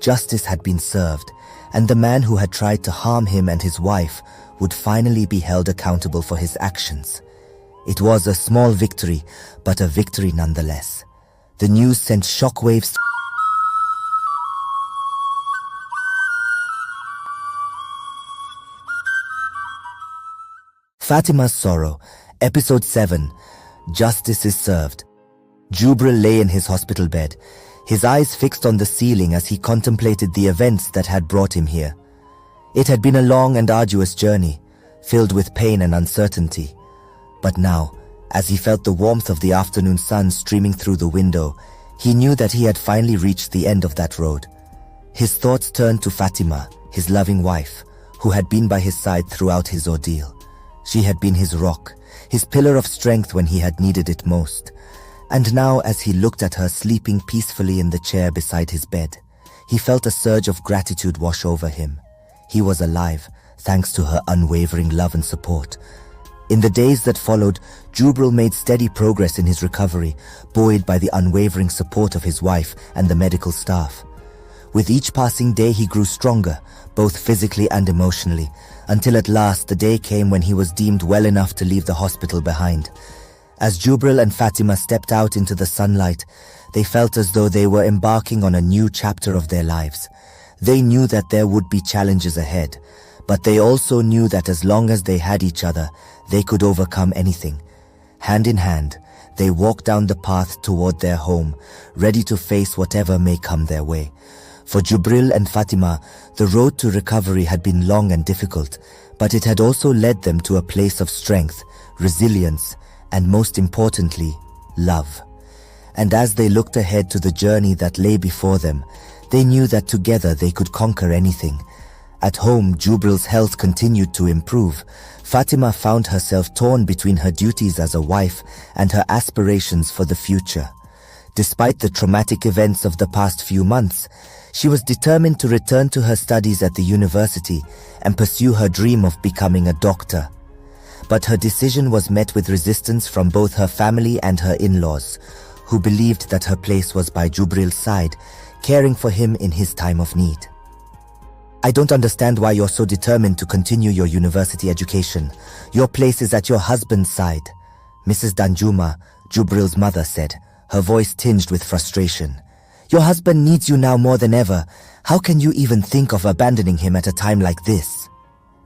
justice had been served, and the man who had tried to harm him and his wife would finally be held accountable for his actions. It was a small victory, but a victory nonetheless. The news sent shockwaves. Fatimah's Sorrow, Episode 7, Justice is Served. Jubril lay in his hospital bed, his eyes fixed on the ceiling as he contemplated the events that had brought him here. It had been a long and arduous journey, filled with pain and uncertainty. But now, as he felt the warmth of the afternoon sun streaming through the window, he knew that he had finally reached the end of that road. His thoughts turned to Fatimah, his loving wife, who had been by his side throughout his ordeal. She had been his rock, his pillar of strength when he had needed it most. And now, as he looked at her sleeping peacefully in the chair beside his bed, he felt a surge of gratitude wash over him. He was alive, thanks to her unwavering love and support. In the days that followed, Jubril made steady progress in his recovery, buoyed by the unwavering support of his wife and the medical staff. With each passing day he grew stronger, both physically and emotionally, until at last the day came when he was deemed well enough to leave the hospital behind. As Jubril and Fatimah stepped out into the sunlight, they felt as though they were embarking on a new chapter of their lives. They knew that there would be challenges ahead, but they also knew that as long as they had each other, they could overcome anything. Hand in hand, they walked down the path toward their home, ready to face whatever may come their way. For Jubril and Fatimah, the road to recovery had been long and difficult, but it had also led them to a place of strength, resilience, and most importantly, love. And as they looked ahead to the journey that lay before them, they knew that together they could conquer anything. At home, Jubril's health continued to improve. Fatimah found herself torn between her duties as a wife and her aspirations for the future. Despite the traumatic events of the past few months, she was determined to return to her studies at the university and pursue her dream of becoming a doctor. But her decision was met with resistance from both her family and her in-laws, who believed that her place was by Jubril's side, caring for him in his time of need. "I don't understand why you're so determined to continue your university education. Your place is at your husband's side," Mrs. Danjuma, Jubril's mother, said, her voice tinged with frustration. "Your husband needs you now more than ever. How can you even think of abandoning him at a time like this?"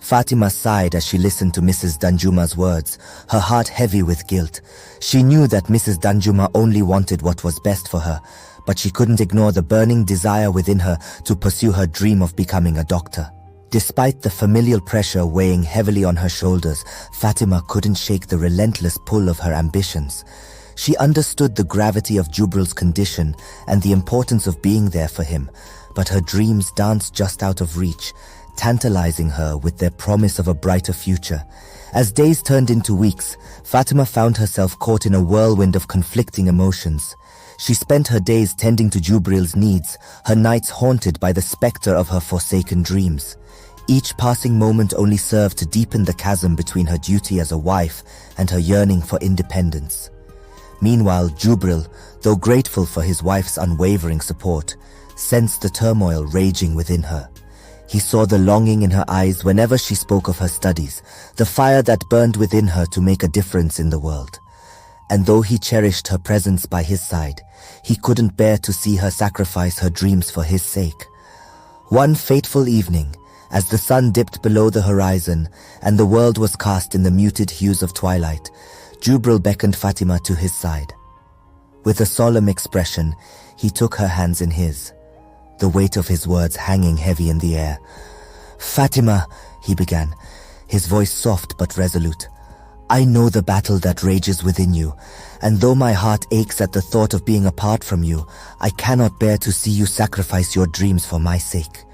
Fatimah sighed as she listened to Mrs. Danjuma's words, her heart heavy with guilt. She knew that Mrs. Danjuma only wanted what was best for her, but she couldn't ignore the burning desire within her to pursue her dream of becoming a doctor. Despite the familial pressure weighing heavily on her shoulders, Fatimah couldn't shake the relentless pull of her ambitions. She understood the gravity of Jubril's condition and the importance of being there for him, but her dreams danced just out of reach, tantalizing her with their promise of a brighter future. As days turned into weeks, Fatimah found herself caught in a whirlwind of conflicting emotions. She spent her days tending to Jubril's needs, her nights haunted by the specter of her forsaken dreams. Each passing moment only served to deepen the chasm between her duty as a wife and her yearning for independence. Meanwhile, Jubril, though grateful for his wife's unwavering support, sensed the turmoil raging within her. He saw the longing in her eyes whenever she spoke of her studies, the fire that burned within her to make a difference in the world. And though he cherished her presence by his side, he couldn't bear to see her sacrifice her dreams for his sake. One fateful evening, as the sun dipped below the horizon and the world was cast in the muted hues of twilight, Jubril beckoned Fatimah to his side. With a solemn expression, he took her hands in his, the weight of his words hanging heavy in the air. "Fatimah," he began, his voice soft but resolute, "I know the battle that rages within you, and though my heart aches at the thought of being apart from you, I cannot bear to see you sacrifice your dreams for my sake.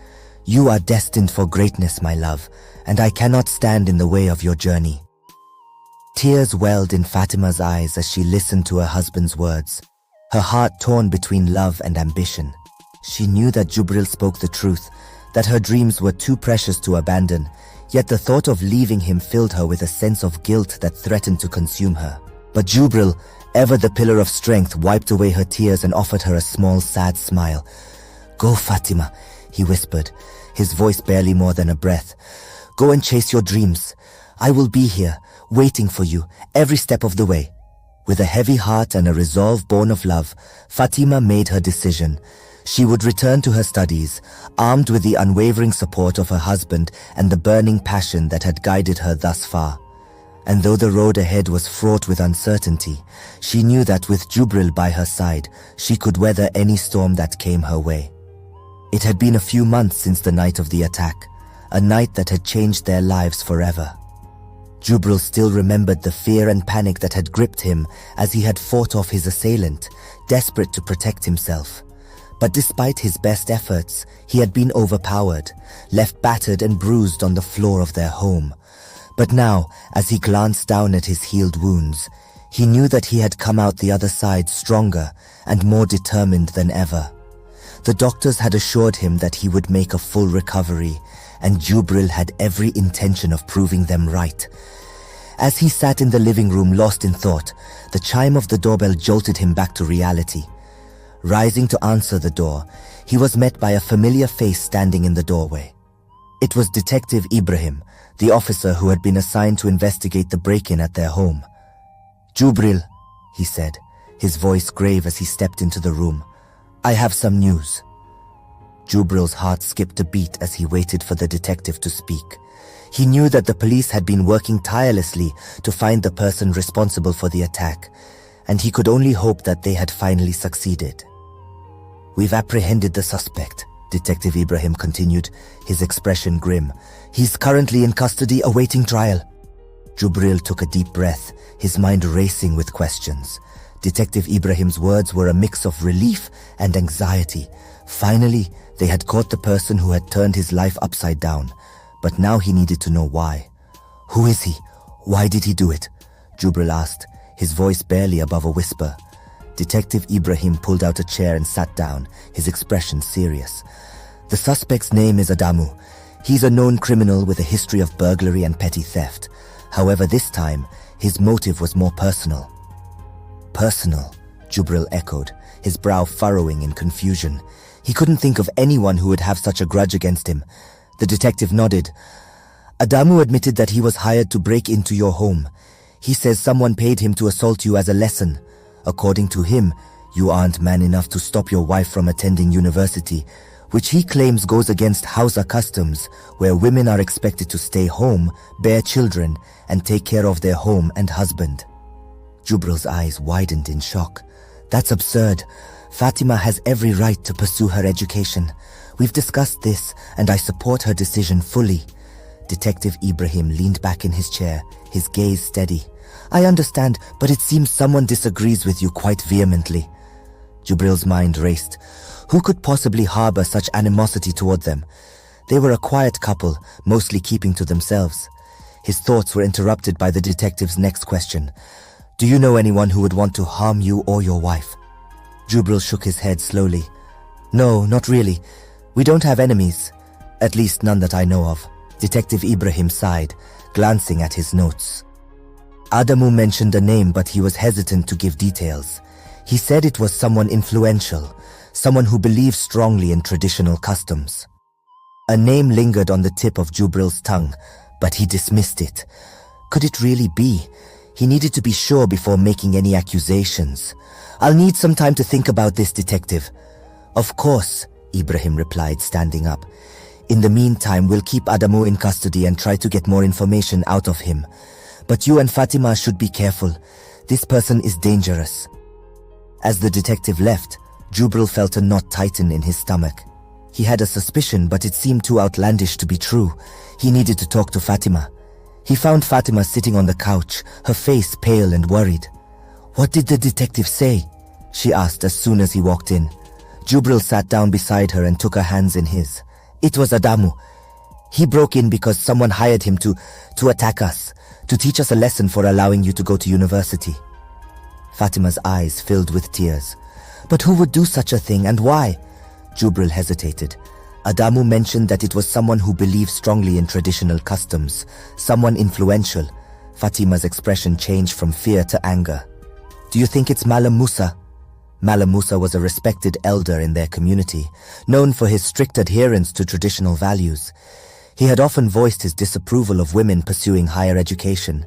You are destined for greatness, my love, and I cannot stand in the way of your journey." Tears welled in Fatimah's eyes as she listened to her husband's words, her heart torn between love and ambition. She knew that Jubril spoke the truth, that her dreams were too precious to abandon, yet the thought of leaving him filled her with a sense of guilt that threatened to consume her. But Jubril, ever the pillar of strength, wiped away her tears and offered her a small, sad smile. Go, Fatimah, he whispered, his voice barely more than a breath. Go and chase your dreams. I will be here, waiting for you, every step of the way. With a heavy heart and a resolve born of love, Fatimah made her decision. She would return to her studies, armed with the unwavering support of her husband and the burning passion that had guided her thus far. And though the road ahead was fraught with uncertainty, she knew that with Jubril by her side, she could weather any storm that came her way. It had been a few months since the night of the attack, a night that had changed their lives forever. Jubril still remembered the fear and panic that had gripped him as he had fought off his assailant, desperate to protect himself. But despite his best efforts, he had been overpowered, left battered and bruised on the floor of their home. But now, as he glanced down at his healed wounds, he knew that he had come out the other side stronger and more determined than ever. The doctors had assured him that he would make a full recovery, and Jubril had every intention of proving them right. As he sat in the living room lost in thought, the chime of the doorbell jolted him back to reality. Rising to answer the door, he was met by a familiar face standing in the doorway. It was Detective Ibrahim, the officer who had been assigned to investigate the break-in at their home. Jubril, he said, his voice grave as he stepped into the room. I have some news. Jubril's heart skipped a beat as he waited for the detective to speak. He knew that the police had been working tirelessly to find the person responsible for the attack, and he could only hope that they had finally succeeded. We've apprehended the suspect, Detective Ibrahim continued, his expression grim. He's currently in custody awaiting trial. Jubril took a deep breath, his mind racing with questions. Detective Ibrahim's words were a mix of relief and anxiety. Finally, they had caught the person who had turned his life upside down. But now he needed to know why. Who is he? Why did he do it? Jubril asked, his voice barely above a whisper. Detective Ibrahim pulled out a chair and sat down, his expression serious. The suspect's name is Adamu. He's a known criminal with a history of burglary and petty theft. However, this time, his motive was more personal. Personal, Jubril echoed, his brow furrowing in confusion. He couldn't think of anyone who would have such a grudge against him. The detective nodded. Adamu admitted that he was hired to break into your home. He says someone paid him to assault you as a lesson. According to him, you aren't man enough to stop your wife from attending university, which he claims goes against Hausa customs, where women are expected to stay home, bear children, and take care of their home and husband. Jubril's eyes widened in shock. That's absurd. Fatimah has every right to pursue her education. We've discussed this, and I support her decision fully. Detective Ibrahim leaned back in his chair, his gaze steady. I understand, but it seems someone disagrees with you quite vehemently. Jubril's mind raced. Who could possibly harbor such animosity toward them? They were a quiet couple, mostly keeping to themselves. His thoughts were interrupted by the detective's next question. Do you know anyone who would want to harm you or your wife? Jubril shook his head slowly. No, not really. We don't have enemies. At least none that I know of. Detective Ibrahim sighed, glancing at his notes. Adamu mentioned a name, but he was hesitant to give details. He said it was someone influential, someone who believes strongly in traditional customs. A name lingered on the tip of Jubril's tongue, but he dismissed it. Could it really be? He needed to be sure before making any accusations. I'll need some time to think about this, detective. Of course, Ibrahim replied, standing up. In the meantime, we'll keep Adamu in custody and try to get more information out of him. But you and Fatimah should be careful. This person is dangerous. As the detective left, Jubril felt a knot tighten in his stomach. He had a suspicion, but it seemed too outlandish to be true. He needed to talk to Fatimah. He found Fatimah sitting on the couch, her face pale and worried. What did the detective say? She asked as soon as he walked in. Jubril sat down beside her and took her hands in his. It was Adamu. He broke in because someone hired him to attack us, to teach us a lesson for allowing you to go to university. Fatimah's eyes filled with tears. But who would do such a thing, and why? Jubril hesitated. Adamu mentioned that it was someone who believed strongly in traditional customs, someone influential. Fatimah's expression changed from fear to anger. Do you think it's Malam Musa? Malam Musa was a respected elder in their community, known for his strict adherence to traditional values. He had often voiced his disapproval of women pursuing higher education.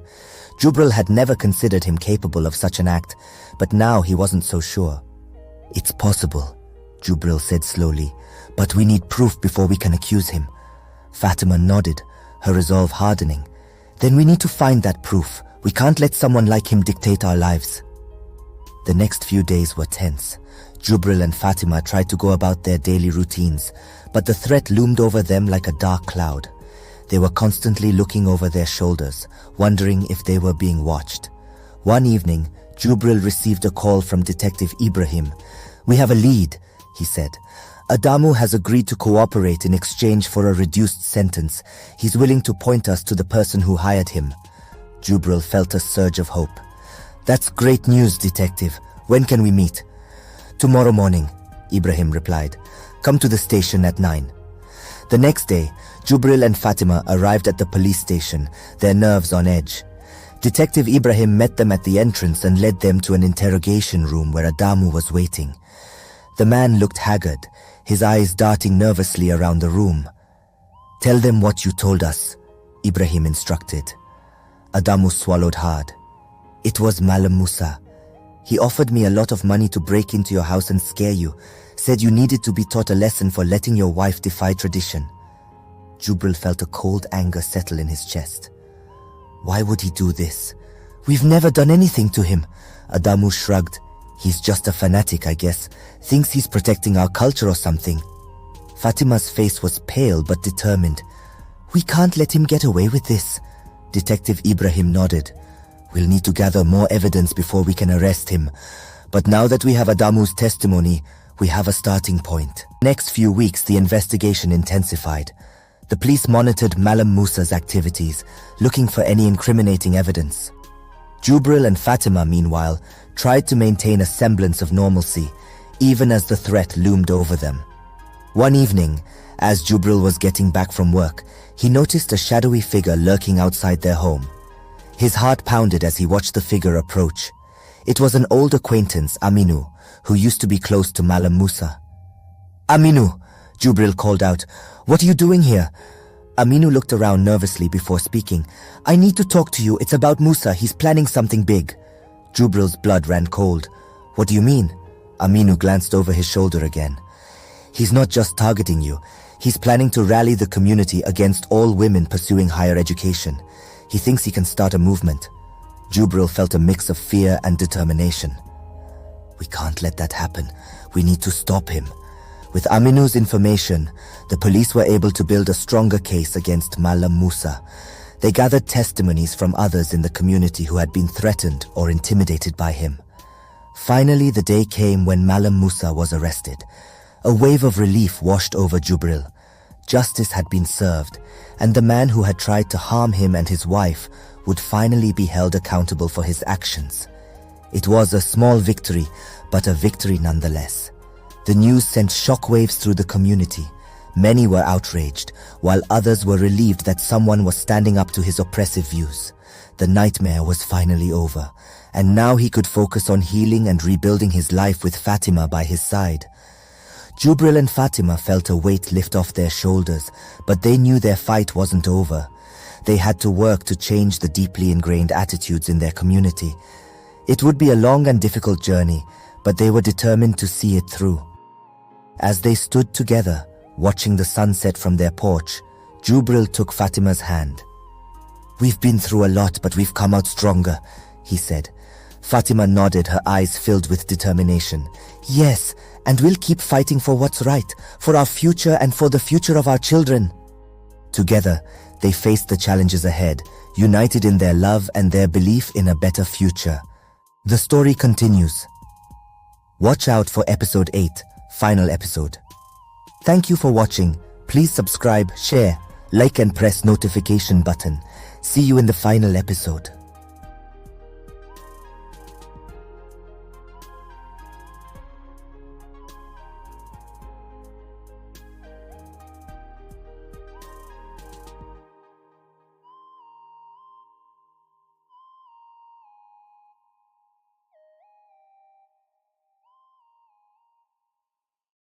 Jubril had never considered him capable of such an act, but now he wasn't so sure. "It's possible," Jubril said slowly, "but we need proof before we can accuse him." Fatimah nodded, her resolve hardening. "Then we need to find that proof. We can't let someone like him dictate our lives." The next few days were tense. Jubril and Fatimah tried to go about their daily routines, but the threat loomed over them like a dark cloud. They were constantly looking over their shoulders, wondering if they were being watched. One evening, Jubril received a call from Detective Ibrahim. "We have a lead," he said. "Adamu has agreed to cooperate in exchange for a reduced sentence. He's willing to point us to the person who hired him." Jubril felt a surge of hope. "That's great news, Detective. When can we meet?" "Tomorrow morning," Ibrahim replied. "Come to the station at 9. The next day, Jubril and Fatimah arrived at the police station, their nerves on edge. Detective Ibrahim met them at the entrance and led them to an interrogation room where Adamu was waiting. The man looked haggard, his eyes darting nervously around the room. "Tell them what you told us," Ibrahim instructed. Adamu swallowed hard. "It was Malam Musa. He offered me a lot of money to break into your house and scare you, said you needed to be taught a lesson for letting your wife defy tradition." Jubril felt a cold anger settle in his chest. "Why would he do this? We've never done anything to him." Adamu shrugged. "He's just a fanatic, I guess. Thinks he's protecting our culture or something." Fatimah's face was pale but determined. "We can't let him get away with this." Detective Ibrahim nodded. "We'll need to gather more evidence before we can arrest him. But now that we have Adamu's testimony, we have a starting point." Next few weeks, the investigation intensified. The police monitored Malam Musa's activities, looking for any incriminating evidence. Jubril and Fatimah, meanwhile, tried to maintain a semblance of normalcy, even as the threat loomed over them. One evening, as Jubril was getting back from work, he noticed a shadowy figure lurking outside their home. His heart pounded as he watched the figure approach. It was an old acquaintance, Aminu, who used to be close to Malam Musa. "Aminu," Jubril called out, "what are you doing here?" Aminu looked around nervously before speaking. "I need to talk to you. It's about Musa. He's planning something big." Jubril's blood ran cold. "What do you mean?" Aminu glanced over his shoulder again. "He's not just targeting you. He's planning to rally the community against all women pursuing higher education. He thinks he can start a movement." Jubril felt a mix of fear and determination. "We can't let that happen. We need to stop him." With Aminu's information, the police were able to build a stronger case against Malam Musa. They gathered testimonies from others in the community who had been threatened or intimidated by him. Finally, the day came when Malam Musa was arrested. A wave of relief washed over Jubril. Justice had been served, and the man who had tried to harm him and his wife would finally be held accountable for his actions. It was a small victory, but a victory nonetheless. The news sent shockwaves through the community. Many were outraged, while others were relieved that someone was standing up to his oppressive views. The nightmare was finally over, and now he could focus on healing and rebuilding his life with Fatimah by his side. Jubril and Fatimah felt a weight lift off their shoulders, but they knew their fight wasn't over. They had to work to change the deeply ingrained attitudes in their community. It would be a long and difficult journey, but they were determined to see it through. As they stood together, watching the sunset from their porch, Jubril took Fatimah's hand. "We've been through a lot, but we've come out stronger," he said. Fatimah nodded, her eyes filled with determination. "Yes, and we'll keep fighting for what's right, for our future and for the future of our children." Together, they faced the challenges ahead, united in their love and their belief in a better future. The story continues. Watch out for episode 8, final episode. Thank you for watching. Please subscribe, share, like and press notification button. See you in the final episode.